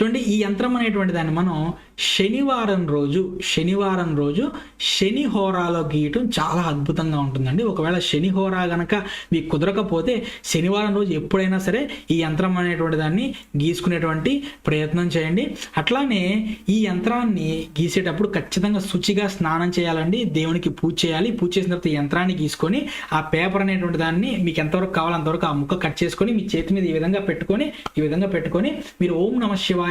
చూడండి, ఈ యంత్రం అనేటువంటి దాన్ని మనం శనివారం రోజు శని హోరాలో గీయటం చాలా అద్భుతంగా ఉంటుందండి. ఒకవేళ శని హోరా గనక మీకు కుదరకపోతే శనివారం రోజు ఎప్పుడైనా సరే ఈ యంత్రం అనేటువంటి దాన్ని గీసుకునేటువంటి ప్రయత్నం చేయండి. అట్లానే ఈ యంత్రాన్ని గీసేటప్పుడు ఖచ్చితంగా శుచిగా స్నానం చేయాలండి, దేవునికి పూజ చేయాలి. పూజ చేసిన తర్వాత ఈ యంత్రాన్ని గీసుకొని ఆ పేపర్ అనేటువంటి దాన్ని మీకు ఎంతవరకు కావాలో అంతవరకు ఆ ముక్క కట్ చేసుకొని మీ చేతి మీద ఈ విధంగా పెట్టుకొని మీరు ఓం నమ శివాయ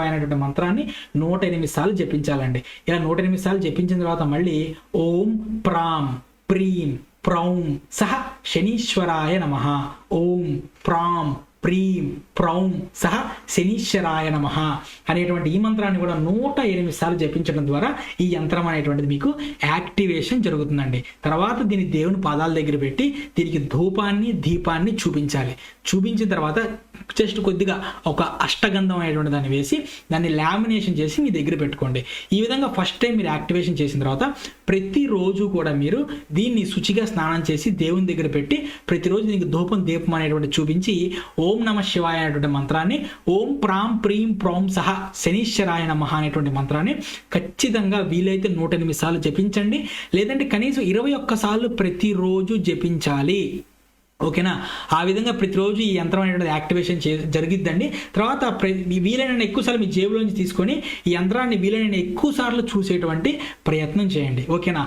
అనేటువంటి మంత్రాన్ని 108 సార్లు జపించాలండి. ఇలా 108 సార్లు జపించిన తర్వాత మళ్ళీ ఓం ప్రాం ప్రీం ప్రౌం సహ శనీశ్వరాయ నమః, ఓం ప్రాం ప్రీం ప్రౌం సహ శనీశ్వరాయ నమః అనేటువంటి ఈ మంత్రాన్ని కూడా 108 సార్లు జపించడం ద్వారా ఈ యంత్రం అనేటువంటిది మీకు యాక్టివేషన్ జరుగుతుందండి. తర్వాత దీన్ని దేవుని పాదాల దగ్గర పెట్టి దీనికి ధూపాన్ని దీపాన్ని చూపించాలి. చూపించిన తర్వాత జస్ట్ కొద్దిగా ఒక అష్టగంధం అనేటువంటి దాన్ని వేసి దాన్ని లామినేషన్ చేసి మీ దగ్గర పెట్టుకోండి. ఈ విధంగా ఫస్ట్ టైం మీరు యాక్టివేషన్ చేసిన తర్వాత ప్రతిరోజు కూడా మీరు దీన్ని శుచిగా స్నానం చేసి దేవుని దగ్గర పెట్టి ప్రతిరోజు దీనికి ధూపం దీపం అనేటువంటి చూపించి ఓం నమ శివాయ అనేటువంటి మంత్రాన్ని, ఓం ప్రాం ప్రీం ప్రౌం సహ శనీశ్వరాయ నమః అనేటువంటి మంత్రాన్ని ఖచ్చితంగా వీలైతే 108 సార్లు జపించండి. లేదంటే కనీసం 21 సార్లు ప్రతిరోజు జపించాలి. ఓకేనా? ఆ విధంగా ప్రతిరోజు ఈ యంత్రం అనేటువంటి యాక్టివేషన్ జరిగిద్దండి. తర్వాత వీలైన ఎక్కువ సార్లు మీ జేబులోంచి తీసుకొని ఈ యంత్రాన్ని వీలైన ఎక్కువ సార్లు చూసేటువంటి ప్రయత్నం చేయండి. ఓకేనా?